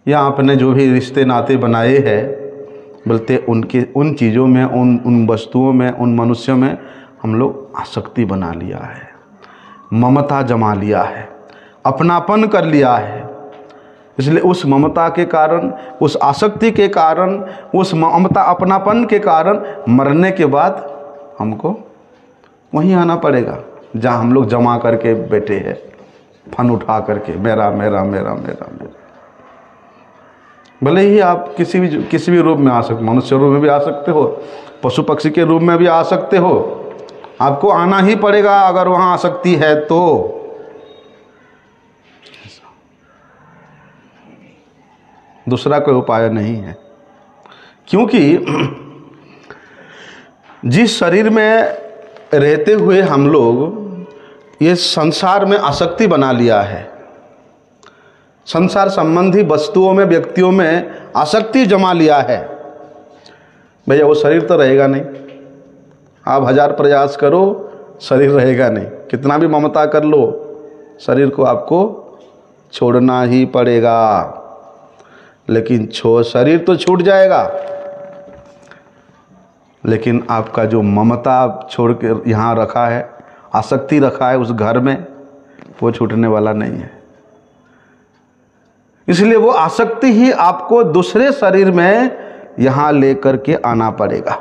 या अपने जो भी रिश्ते नाते बनाए हैं, बोलते उन चीज़ों में, उन वस्तुओं में, उन मनुष्यों में हम लोग आसक्ति बना लिया है, ममता जमा लिया है, अपनापन कर लिया है। इसलिए उस ममता के कारण, उस आसक्ति के कारण, उस ममता अपनापन के कारण मरने के बाद हमको वहीं आना पड़ेगा जहाँ हम लोग जमा करके बैठे हैं, फन उठा करके मेरा मेरा मेरा मेरा मेरा। भले ही आप किसी भी रूप में आ सकते, मनुष्य रूप में भी आ सकते हो, पशु पक्षी के रूप में भी आ सकते हो, आपको आना ही पड़ेगा अगर वहाँ आसक्ति है तो। दूसरा कोई उपाय नहीं है, क्योंकि जिस शरीर में रहते हुए हम लोग ये संसार में आसक्ति बना लिया है, संसार संबंधी वस्तुओं में, व्यक्तियों में आसक्ति जमा लिया है, भैया वो शरीर तो रहेगा नहीं। आप 1000 प्रयास करो, शरीर रहेगा नहीं। कितना भी ममता कर लो, शरीर को आपको छोड़ना ही पड़ेगा। लेकिन शरीर तो छूट जाएगा, लेकिन आपका जो ममता छोड़ के यहाँ रखा है, आसक्ति रखा है उस घर में, वो छूटने वाला नहीं है। इसलिए वो आसक्ति ही आपको दूसरे शरीर में यहाँ लेकर के आना पड़ेगा।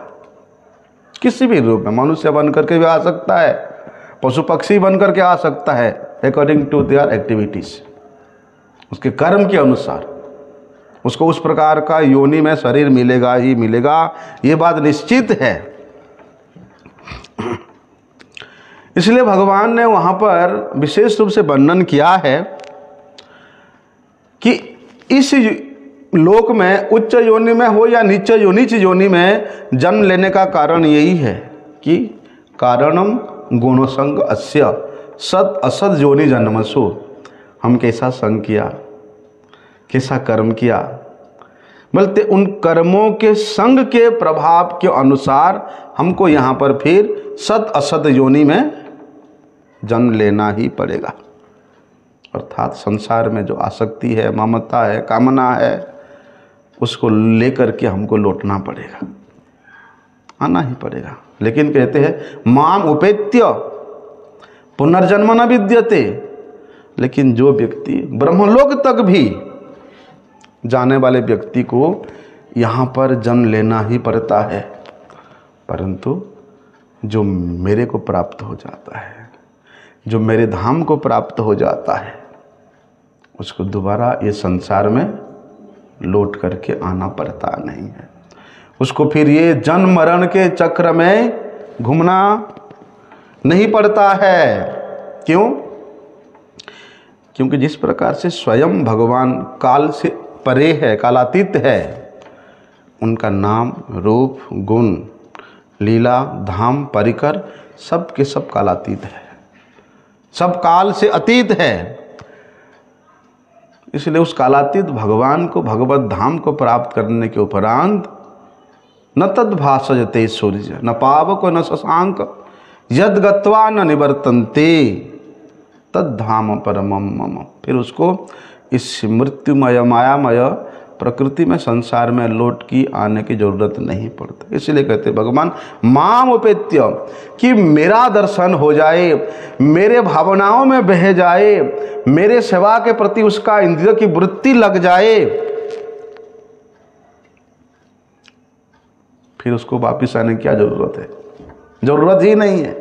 किसी भी रूप में, मनुष्य बन करके भी आ सकता है, पशु पक्षी बन करके आ सकता है, अकॉर्डिंग टू देयर एक्टिविटीज, उसके कर्म के अनुसार उसको उस प्रकार का योनि में शरीर मिलेगा ही मिलेगा, ये बात निश्चित है। इसलिए भगवान ने वहाँ पर विशेष रूप से वर्णन किया है कि इस लोक में, उच्च योनि में हो या नीच योनि में जन्म लेने का कारण यही है कि कारणम गुणसंग अस्य सत असत योनि जन्मसु। हम कैसा संग किया, कैसा कर्म किया, बोलते उन कर्मों के संग के प्रभाव के अनुसार हमको यहाँ पर फिर सत असत योनि में जन्म लेना ही पड़ेगा। अर्थात संसार में जो आसक्ति है, ममता है, कामना है, उसको लेकर के हमको लौटना पड़ेगा, आना ही पड़ेगा। लेकिन कहते हैं माम उपेत्य पुनर्जन्म न विद्यते। लेकिन जो व्यक्ति ब्रह्मलोक तक भी जाने वाले व्यक्ति को यहाँ पर जन्म लेना ही पड़ता है, परंतु जो मेरे को प्राप्त हो जाता है, जो मेरे धाम को प्राप्त हो जाता है, उसको दोबारा ये संसार में लौट करके आना पड़ता नहीं है। उसको फिर ये जन्म मरण के चक्र में घूमना नहीं पड़ता है। क्यों? क्योंकि जिस प्रकार से स्वयं भगवान काल से परे है, कालातीत है, उनका नाम, रूप, गुण, लीला, धाम, परिकर सब के सब कालातीत है, सब काल से अतीत है। इसलिए उस कालातीत भगवान को, भगवत धाम को प्राप्त करने के उपरांत न तद भासजते सूर्य न पावक न शशांक यद गत्वा न निवर्तन्ते तद धाम परमम मम। फिर उसको इस मृत्युमय मायामय प्रकृति में, संसार में लौट की आने की जरूरत नहीं पड़ती। इसलिए कहते भगवान माम उपेत्य, कि मेरा दर्शन हो जाए, मेरे भावनाओं में बह जाए, मेरे सेवा के प्रति उसका इंद्रिय की वृत्ति लग जाए, फिर उसको वापिस आने की क्या जरूरत है? जरूरत ही नहीं है,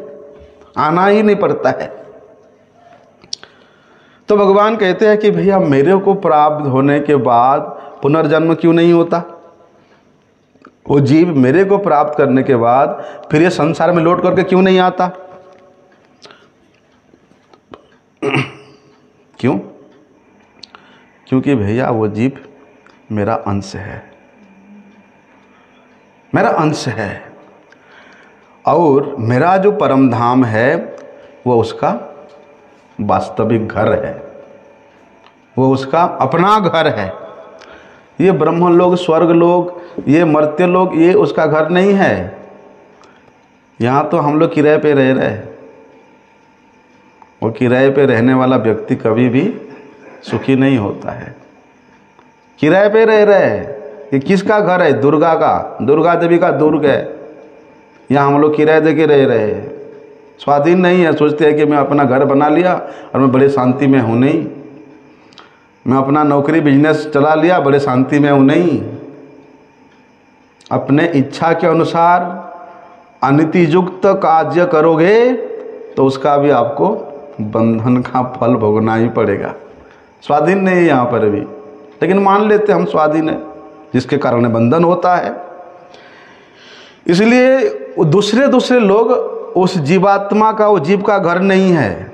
आना ही नहीं पड़ता है। तो भगवान कहते हैं कि भैया मेरे को प्राप्त होने के बाद पुनर्जन्म क्यों नहीं होता? वो जीव मेरे को प्राप्त करने के बाद फिर ये संसार में लौट करके क्यों नहीं आता? क्यों? क्योंकि भैया वो जीव मेरा अंश है, मेरा अंश है, और मेरा जो परम धाम है वो उसका वास्तविक घर है, वो उसका अपना घर है। ये ब्रह्म लोग, स्वर्ग लोग, ये मर्त्य लोग, ये उसका घर नहीं है। यहाँ तो हम लोग किराए पे रह रहे हैं। वो किराए पे रहने वाला व्यक्ति कभी भी सुखी नहीं होता है। किराए पे रह रहे हैं। ये किसका घर है? दुर्गा का, दुर्गा देवी का दुर्ग है। यहाँ हम लोग किराए दे के रह रहे हैं, स्वाधीन नहीं है। सोचते हैं कि मैं अपना घर बना लिया और मैं बड़े शांति में हूँ। नहीं, मैं अपना नौकरी बिजनेस चला लिया, बड़े शांति में हूँ। नहीं, अपने इच्छा के अनुसार अनितियुक्त कार्य करोगे तो उसका भी आपको बंधन का फल भोगना ही पड़ेगा। स्वाधीन नहीं है यहाँ पर भी, लेकिन मान लेते हम स्वाधीन है, जिसके कारण बंधन होता है। इसलिए दूसरे लोग उस जीवात्मा का, वो जीव का घर नहीं है।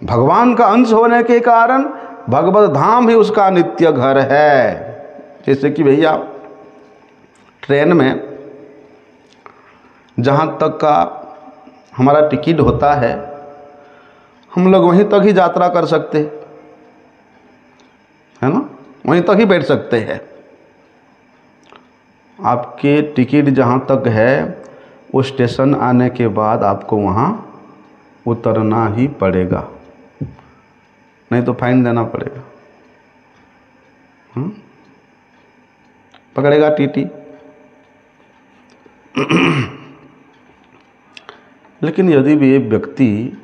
भगवान का अंश होने के कारण भगवत धाम ही उसका नित्य घर है। जैसे कि भैया ट्रेन में जहाँ तक का हमारा टिकट होता है, हम लोग वहीं तक ही यात्रा कर सकते है ना, वहीं तक ही बैठ सकते हैं। आपके टिकट जहाँ तक है वो स्टेशन आने के बाद आपको वहाँ उतरना ही पड़ेगा, नहीं तो फाइन देना पड़ेगा। पकड़ेगा टीटी। लेकिन यदि भी एक व्यक्ति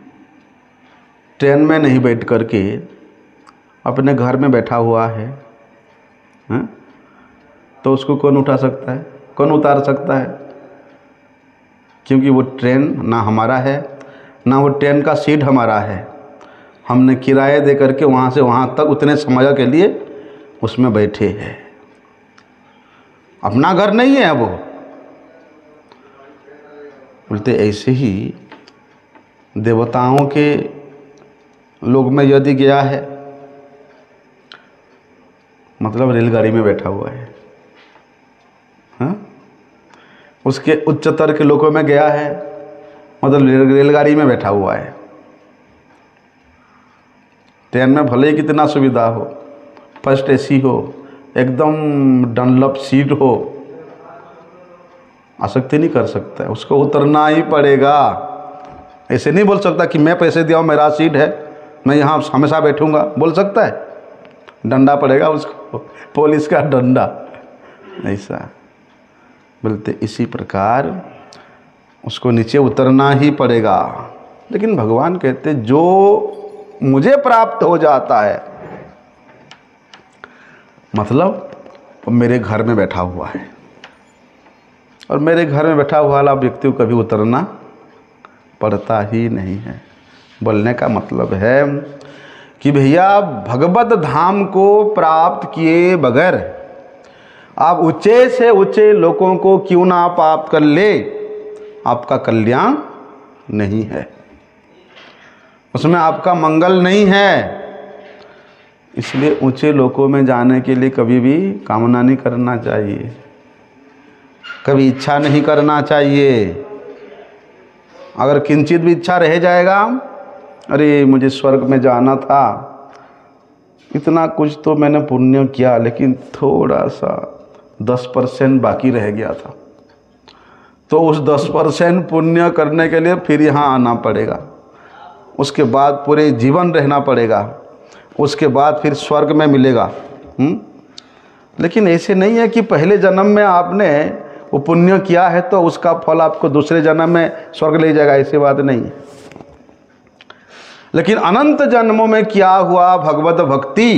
ट्रेन में नहीं बैठ करके अपने घर में बैठा हुआ है, तो उसको कौन उठा सकता है, कौन उतार सकता है? क्योंकि वो ट्रेन ना हमारा है, ना वो ट्रेन का सीट हमारा है। हमने किराए दे करके वहाँ से वहाँ तक उतने समय के लिए उसमें बैठे हैं। अपना घर नहीं है वो। बोलते ऐसे ही देवताओं के लोग में यदि गया है, मतलब रेलगाड़ी में बैठा हुआ है, उसके उच्चतर के लोगों में गया है, मतलब रेलगाड़ी में बैठा हुआ है। ट्रेन में भले ही कितना सुविधा हो, फर्स्ट एसी हो, एकदम डनलप सीट हो, आसक्ति नहीं कर सकता है, उसको उतरना ही पड़ेगा। ऐसे नहीं बोल सकता कि मैं पैसे दिया हूँ, मेरा सीट है, मैं यहाँ हमेशा बैठूंगा, बोल सकता है? डंडा पड़ेगा उसको, पुलिस का डंडा। ऐसा बोलते इसी प्रकार उसको नीचे उतरना ही पड़ेगा। लेकिन भगवान कहते जो मुझे प्राप्त हो जाता है, मतलब वो मेरे घर में बैठा हुआ है, और मेरे घर में बैठा हुआ वाला व्यक्ति को कभी उतरना पड़ता ही नहीं है। बोलने का मतलब है कि भैया भगवत धाम को प्राप्त किए बगैर आप ऊंचे से ऊंचे लोगों को क्यों ना प्राप्त कर ले, आपका कल्याण नहीं है, उसमें आपका मंगल नहीं है। इसलिए ऊंचे लोकों में जाने के लिए कभी भी कामना नहीं करना चाहिए, कभी इच्छा नहीं करना चाहिए। अगर किंचित भी इच्छा रह जाएगा, अरे मुझे स्वर्ग में जाना था, इतना कुछ तो मैंने पुण्य किया, लेकिन थोड़ा सा 10% बाकी रह गया था, तो उस 10% पुण्य करने के लिए फिर यहाँ आना पड़ेगा, उसके बाद पूरे जीवन रहना पड़ेगा, उसके बाद फिर स्वर्ग में मिलेगा। लेकिन ऐसे नहीं है कि पहले जन्म में आपने वो पुण्य किया है तो उसका फल आपको दूसरे जन्म में स्वर्ग ले जाएगा, ऐसी बात नहीं है। लेकिन अनंत जन्मों में किया हुआ भगवत भक्ति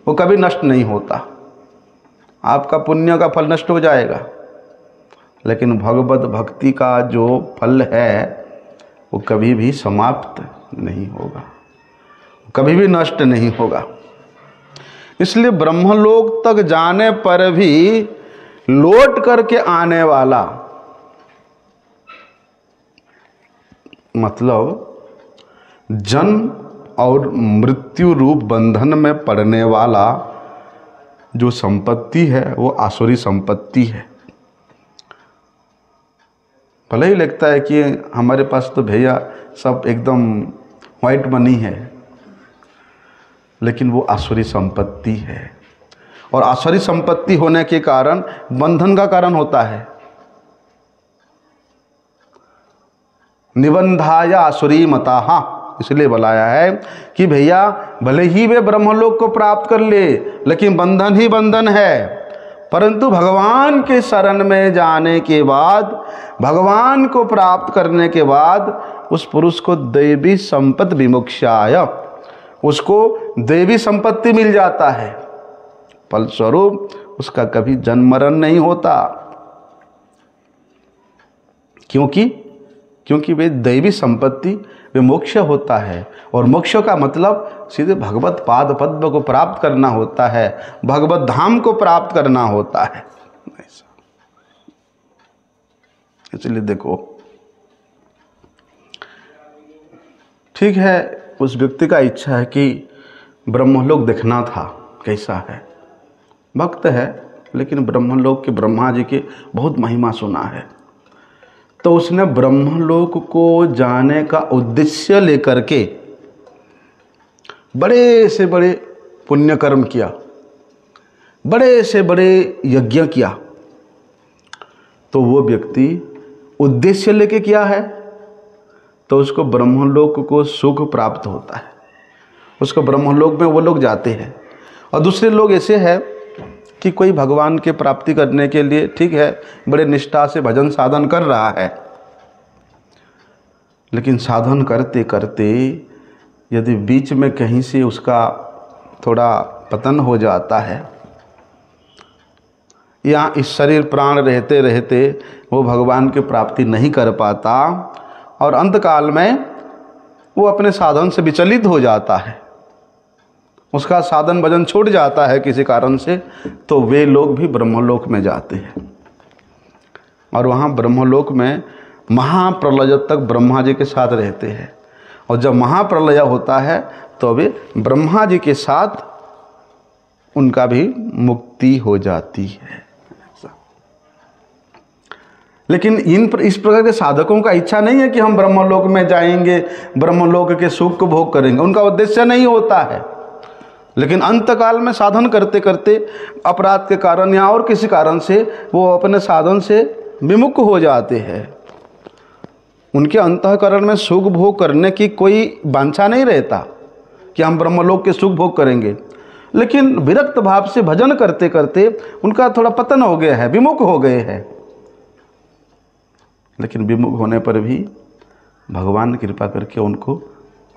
वो कभी नष्ट नहीं होता। आपका पुण्य का फल नष्ट हो जाएगा, लेकिन भगवत भक्ति का जो फल है वो कभी भी समाप्त नहीं होगा, कभी भी नष्ट नहीं होगा। इसलिए ब्रह्मलोक तक जाने पर भी लौट करके आने वाला, मतलब जन्म और मृत्यु रूप बंधन में पड़ने वाला जो संपत्ति है वो आसुरी संपत्ति है। भले ही लगता है कि हमारे पास तो भैया सब एकदम व्हाइट मनी है, लेकिन वो आसुरी संपत्ति है, और आसुरी संपत्ति होने के कारण बंधन का कारण होता है। निबंधाय आसुरी मताहा, इसलिए बताया है कि भैया भले ही वे ब्रह्मलोक को प्राप्त कर ले, लेकिन बंधन ही बंधन है। परंतु भगवान के शरण में जाने के बाद, भगवान को प्राप्त करने के बाद उस पुरुष को दैवी संपत्ति विमुक्षाय, उसको दैवी संपत्ति मिल जाता है। फलस्वरूप उसका कभी जन्म मरण नहीं होता। क्योंकि वे दैवी संपत्ति वे मोक्ष होता है, और मोक्ष का मतलब सीधे भगवत पाद पद्म को प्राप्त करना होता है, भगवत धाम को प्राप्त करना होता है। इसलिए देखो, ठीक है, उस व्यक्ति का इच्छा है कि ब्रह्मलोक देखना था कैसा है, भक्त है, लेकिन ब्रह्मलोक के ब्रह्मा जी की बहुत महिमा सुना है, तो उसने ब्रह्मलोक को जाने का उद्देश्य लेकर के बड़े से बड़े पुण्य कर्म किया, बड़े से बड़े यज्ञ किया, तो वो व्यक्ति उद्देश्य लेके किया है तो उसको ब्रह्मलोक को सुख प्राप्त होता है, उसको ब्रह्मलोक में वो लोग जाते हैं। और दूसरे लोग ऐसे हैं कि कोई भगवान के प्राप्ति करने के लिए ठीक है बड़े निष्ठा से भजन साधन कर रहा है, लेकिन साधन करते करते यदि बीच में कहीं से उसका थोड़ा पतन हो जाता है या इस शरीर प्राण रहते रहते वो भगवान की प्राप्ति नहीं कर पाता और अंतकाल में वो अपने साधन से विचलित हो जाता है, उसका साधन भजन छूट जाता है किसी कारण से, तो वे लोग भी ब्रह्मलोक में जाते हैं। और वहाँ ब्रह्मलोक में महाप्रलय तक ब्रह्मा जी के साथ रहते हैं। और जब महाप्रलय होता है तो वे ब्रह्मा जी के साथ उनका भी मुक्ति हो जाती है। लेकिन इस प्रकार के साधकों का इच्छा नहीं है कि हम ब्रह्मलोक में जाएंगे, ब्रह्मलोक के सुख को भोग करेंगे, उनका उद्देश्य नहीं होता है। लेकिन अंतकाल में साधन करते करते अपराध के कारण या और किसी कारण से वो अपने साधन से विमुख हो जाते हैं। उनके अंतःकरण में सुख भोग करने की कोई वांछा नहीं रहता कि हम ब्रह्मलोक के सुख भोग करेंगे, लेकिन विरक्त भाव से भजन करते करते उनका थोड़ा पतन हो गया है, विमुख हो गए हैं। लेकिन विमुख होने पर भी भगवान कृपा करके उनको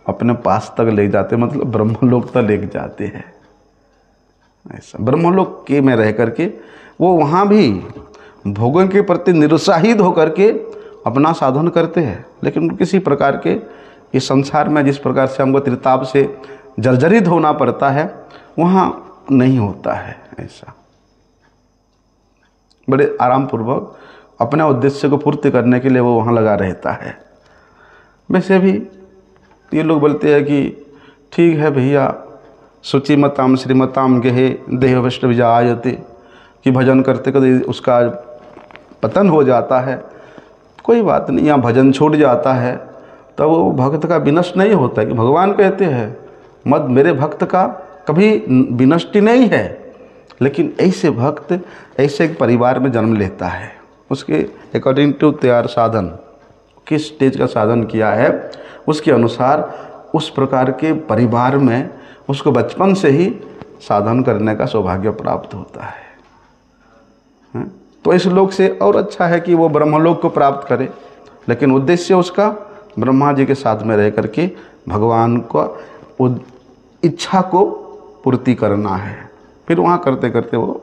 अपने पास तक ले जाते, मतलब ब्रह्मलोक तक ले जाते हैं। ऐसा ब्रह्मलोक के में रह करके वो वहाँ भी भोगों के प्रति निरुत्साहित होकर के अपना साधन करते हैं, लेकिन किसी प्रकार के इस संसार में जिस प्रकार से हमको त्रिताप से जर्जरित होना पड़ता है वहाँ नहीं होता है। ऐसा बड़े आराम पूर्वक अपने उद्देश्य को पूर्ति करने के लिए वो वहाँ लगा रहता है। वैसे भी ये लोग बोलते हैं कि ठीक है भैया, शुचिमताम श्रीमताम गेहे देह वैष्णव विजायते, कि भजन करते करते उसका पतन हो जाता है, कोई बात नहीं, यहाँ भजन छूट जाता है तो वो भक्त का विनष्ट नहीं होता। कि भगवान कहते हैं मत मेरे भक्त का कभी विनष्टि नहीं है, लेकिन ऐसे भक्त ऐसे एक परिवार में जन्म लेता है, उसके अकॉर्डिंग टू तैयार साधन, किस स्टेज का साधन किया है उसके अनुसार उस प्रकार के परिवार में उसको बचपन से ही साधन करने का सौभाग्य प्राप्त होता है। तो इस लोक से और अच्छा है कि वो ब्रह्मलोक को प्राप्त करे, लेकिन उद्देश्य उसका ब्रह्मा जी के साथ में रह करके भगवान को इच्छा को पूर्ति करना है। फिर वहाँ करते करते वो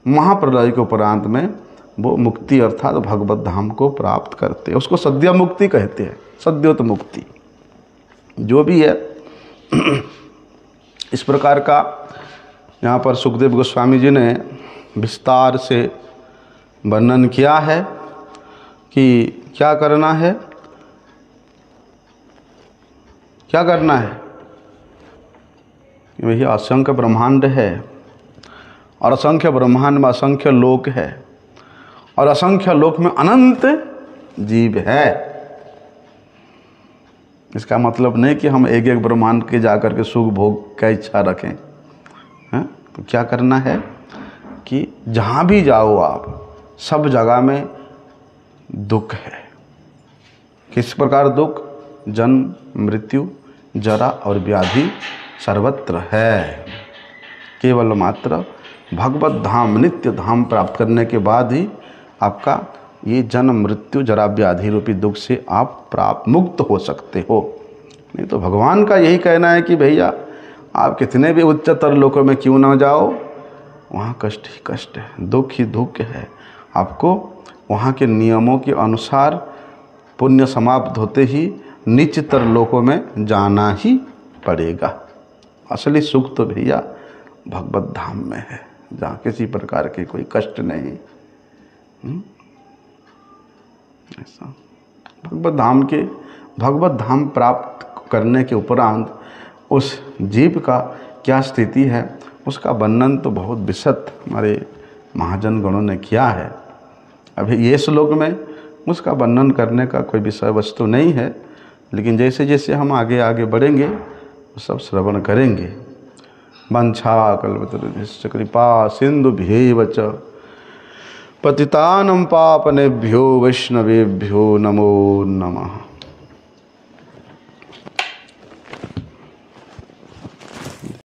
महाप्रलय के उपरांत में वो मुक्ति अर्थात भगवत धाम को प्राप्त करते हैं। उसको सद्य मुक्ति कहते हैं, सद्योत मुक्ति जो भी है। इस प्रकार का यहाँ पर सुखदेव गोस्वामी जी ने विस्तार से वर्णन किया है कि क्या करना है, क्या करना है। वही असंख्य ब्रह्मांड है और असंख्य ब्रह्मांड में असंख्य लोक है और असंख्य लोक में अनंत जीव है। इसका मतलब नहीं कि हम एक एक ब्रह्मांड के जाकर के सुख भोग का इच्छा रखें। तो क्या करना है कि जहाँ भी जाओ आप, सब जगह में दुख है। किस प्रकार दुख? जन्म, मृत्यु, जरा और व्याधि सर्वत्र है। केवल मात्र भगवत धाम, नित्य धाम प्राप्त करने के बाद ही आपका ये जन्म, मृत्यु, जरा, व्याधि रूपी दुख से आप प्राप्त मुक्त हो सकते हो। नहीं तो भगवान का यही कहना है कि भैया आप कितने भी उच्चतर लोकों में क्यों ना जाओ, वहाँ कष्ट ही कष्ट है, दुख ही दुख है। आपको वहाँ के नियमों के अनुसार पुण्य समाप्त होते ही नीचतर लोकों में जाना ही पड़ेगा। असली सुख तो भैया भगवत धाम में है, जहाँ किसी प्रकार के कोई कष्ट नहीं। ऐसा भगवत धाम प्राप्त करने के उपरांत उस जीव का क्या स्थिति है उसका वर्णन तो बहुत विशद हमारे महाजन गणों ने किया है। अभी ये श्लोक में उसका वर्णन करने का कोई विषय वस्तु नहीं है, लेकिन जैसे जैसे हम आगे आगे बढ़ेंगे सब श्रवण करेंगे। वंछाकल्पतरुभ्यश्च कृपा सिन्धुभ्येव च पतितानं पावनेभ्यो वैष्णवेभ्यो नमो नमः।